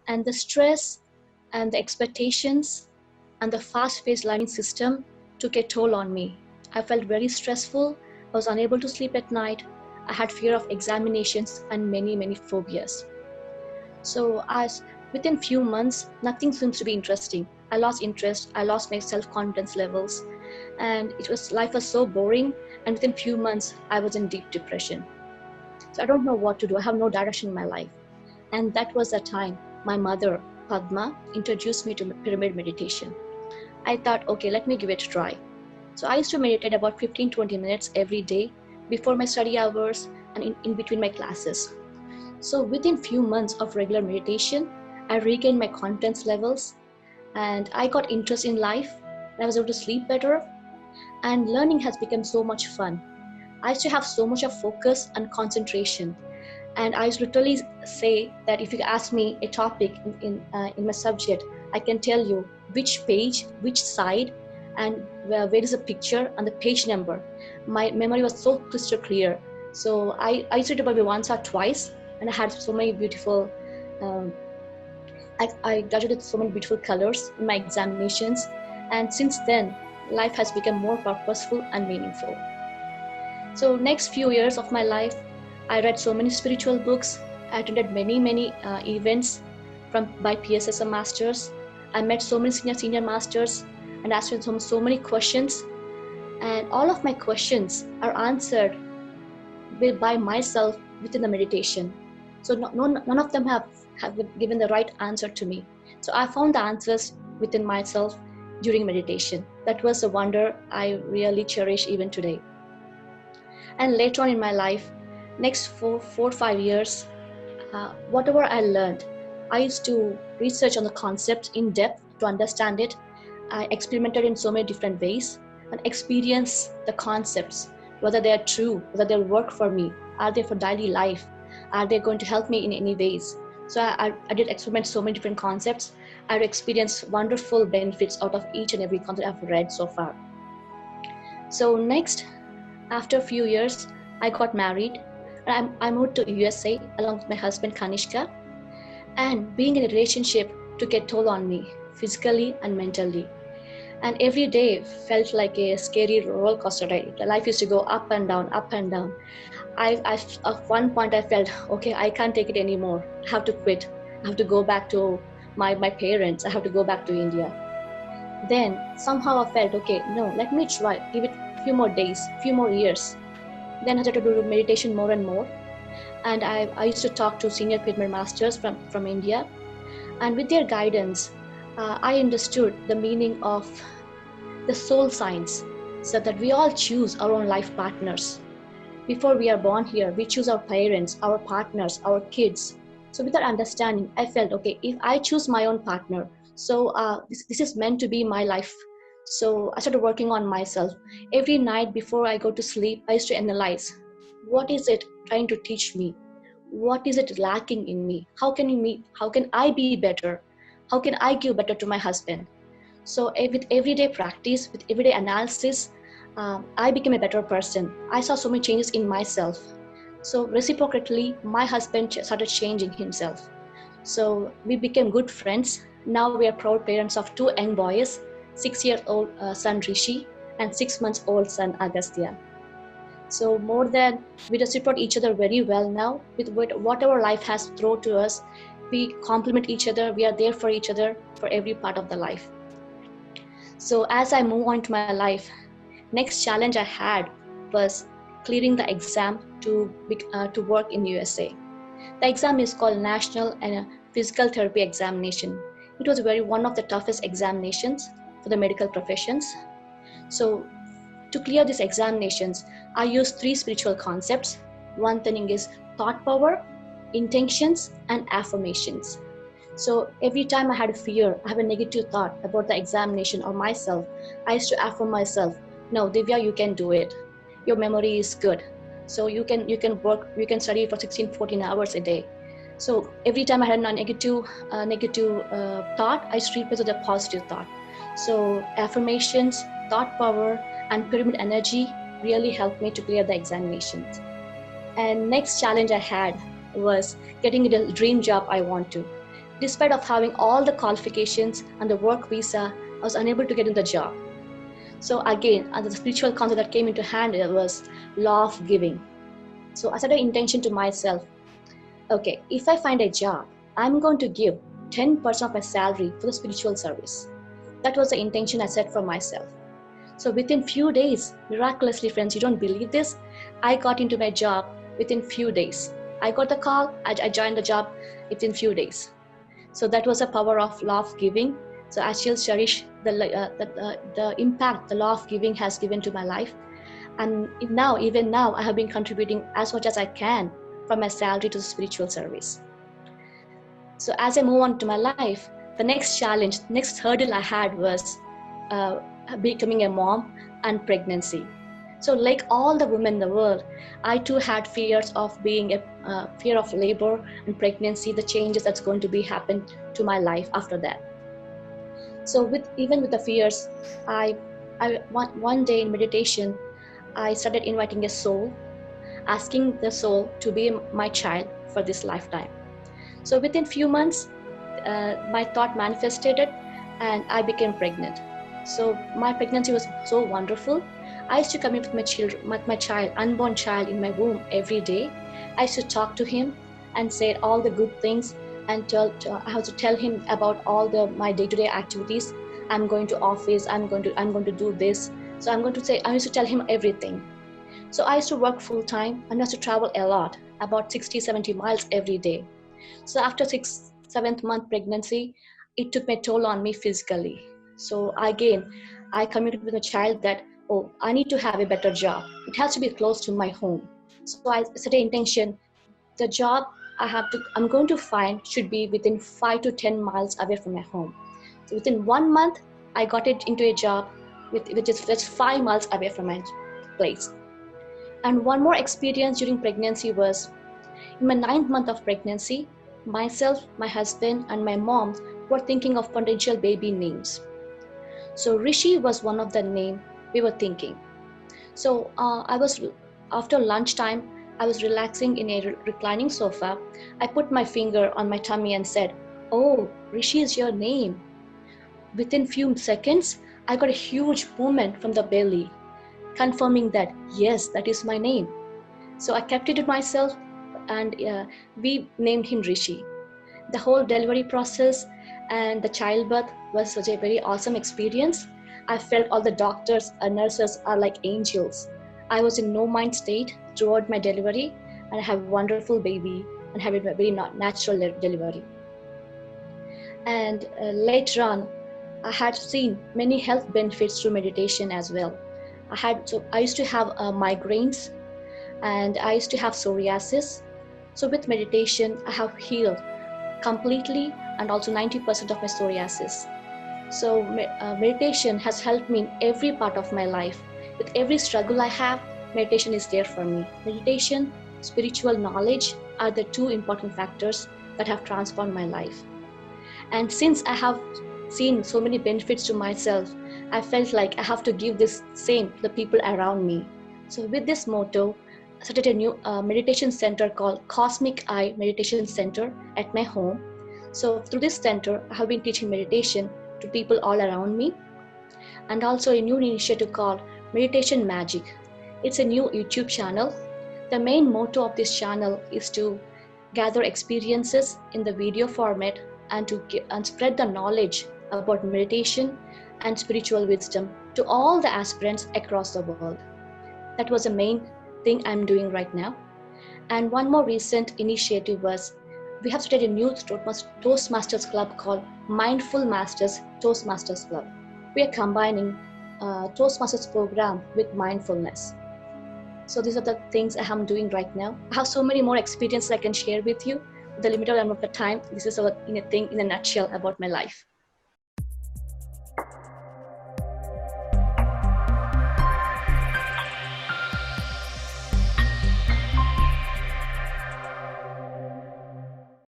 And the stress and the expectations and the fast-paced learning system took a toll on me. I felt very stressful. I was unable to sleep at night. I had fear of examinations and many phobias. So as within few months, nothing seems to be interesting. I lost interest. I lost my self-confidence levels, and life was so boring. And within few months, I was in deep depression. So I don't know what to do. I have no direction in my life. And that was the time my mother, Padma, introduced me to pyramid meditation. I thought, okay, let me give it a try. So I used to meditate about 15-20 minutes every day before my study hours and in between my classes. So within few months of regular meditation, I regained my confidence levels and I got interest in life. I was able to sleep better, and learning has become so much fun. I used to have so much of focus and concentration. And I literally say that if you ask me a topic in my subject, I can tell you which page, which side, and where is the picture and the page number. My memory was so crystal clear. So I used it probably once or twice, and I had so many beautiful, I graduated so many beautiful colors in my examinations. And since then, life has become more purposeful and meaningful. So next few years of my life, I read so many spiritual books. I attended many events by PSSM masters. I met so many senior masters and asked them so many questions. And all of my questions are answered by myself within the meditation. So none of them have given the right answer to me. So I found the answers within myself during meditation. That was a wonder I really cherish even today. And later on in my life, next 4 or 5 years, whatever I learned, I used to research on the concept in depth to understand it. I experimented in so many different ways and experienced the concepts, whether they are true, whether they'll work for me, are they for daily life, are they going to help me in any ways. So I did experiment so many different concepts. I've experienced wonderful benefits out of each and every concept I've read so far. So next, after a few years, I got married. I moved to USA along with my husband Kanishka, and being in a relationship took a toll on me physically and mentally. And every day felt like a scary roller coaster ride. Life used to go up and down, up and down. At one point I felt, okay, I can't take it anymore. I have to quit. I have to go back to my parents. I have to go back to India. Then somehow I felt, okay, no, let me try, give it a few more days, few more years. Then I started to do meditation more and more. And I used to talk to senior pyramid masters from India. And with their guidance, I understood the meaning of the soul signs, so that we all choose our own life partners. Before we are born here, we choose our parents, our partners, our kids. So with that understanding, I felt, okay, if I choose my own partner, so this is meant to be my life. So I started working on myself. Every night before I go to sleep, I used to analyze, what is it trying to teach me? What is it lacking in me? How can I be better? How can I give better to my husband? So with everyday practice, with everyday analysis, I became a better person. I saw so many changes in myself. So reciprocally, my husband started changing himself. So we became good friends. Now we are proud parents of 2 young boys, 6-year-old son Rishi and 6 months old son Agastya. So more than we reciprocate each other very well now. With whatever life has thrown to us, we complement each other. We are there for each other for every part of the life. So as I move on to my life, next challenge I had was clearing the exam to work in USA. The exam is called National and Physical Therapy Examination. It was one of the toughest examinations for the medical professions. So to clear these examinations, I used 3 spiritual concepts. One thing is thought power, intentions, and affirmations. So every time I had a fear, I have a negative thought about the examination or myself, I used to affirm myself, no, Divya, you can do it. Your memory is good. So you can work, you can study for 16-14 hours a day. So every time I had a negative thought, I used to replace with a positive thought. So affirmations, thought power, and pyramid energy really helped me to clear the examinations. And next challenge I had was getting a dream job I want to. Despite of having all the qualifications and the work visa, I was unable to get in the job. So again, the spiritual concept that came into hand was law of giving. So I set an intention to myself, okay, if I find a job, I'm going to give 10% of my salary for the spiritual service. That was the intention I set for myself. So within few days, miraculously, friends, you don't believe this, I got into my job within few days. I got the call, I joined the job within few days. So that was the power of law of giving. So I still cherish the impact the law of giving has given to my life. And even now, I have been contributing as much as I can from my salary to the spiritual service. So as I move on to my life, the next challenge, next hurdle I had was becoming a mom and pregnancy. So like all the women in the world, I too had fears of being fear of labor and pregnancy, the changes that's going to be happen to my life after that. So even with the fears, one day in meditation, I started inviting a soul, asking the soul to be my child for this lifetime. So within few months, my thought manifested and I became pregnant. So my pregnancy was so wonderful. I used to come in with my child, unborn child in my womb every day. I used to talk to him and say all the good things and I have to tell him about all my day-to-day activities. I'm going to office, I'm going to do this. So I used to tell him everything. So I used to work full time and I used to travel a lot, about 60, 70 miles every day. So after 6th, 7th month pregnancy, it took a toll on me physically. So again, I communicated with a child that, oh, I need to have a better job. It has to be close to my home. So I set an intention, the job I'm going to find should be within 5 to 10 miles away from my home. So within 1 month, I got it into a job which is just 5 miles away from my place. And one more experience during pregnancy was, in my 9th month of pregnancy, myself, my husband, and my mom were thinking of potential baby names. So Rishi was one of the names we were thinking. So after lunchtime, I was relaxing in a reclining sofa. I put my finger on my tummy and said, "Oh, Rishi is your name." Within few seconds, I got a huge movement from the belly, confirming that, yes, that is my name. So I kept it to myself and we named him Rishi. The whole delivery process and the childbirth was such a very awesome experience. I felt all the doctors and nurses are like angels. I was in no mind state throughout my delivery and I have a wonderful baby and have a very natural delivery. And later on, I had seen many health benefits through meditation as well. I used to have migraines and I used to have psoriasis. So with meditation, I have healed completely and also 90% of my psoriasis. So meditation has helped me in every part of my life. With every struggle I have, meditation is there for me. Meditation, spiritual knowledge are the two important factors that have transformed my life. And since I have seen so many benefits to myself, I felt like I have to give this same to the people around me. So with this motto, I started a new meditation center called Cosmic Eye Meditation Center at my home. So through this center, I have been teaching meditation to people all around me, and also a new initiative called Meditation Magic. It's a new YouTube channel. The main motto of this channel is to gather experiences in the video format and spread the knowledge about meditation and spiritual wisdom to all the aspirants across the world. That was the main thing I'm doing right now. And one more recent initiative was, we have started a new Toastmasters club called Mindful Masters Toastmasters Club. We are combining Toastmasters program with mindfulness. So these are the things I am doing right now. I have so many more experiences I can share with you. With the limited amount of time, this is in a nutshell about my life.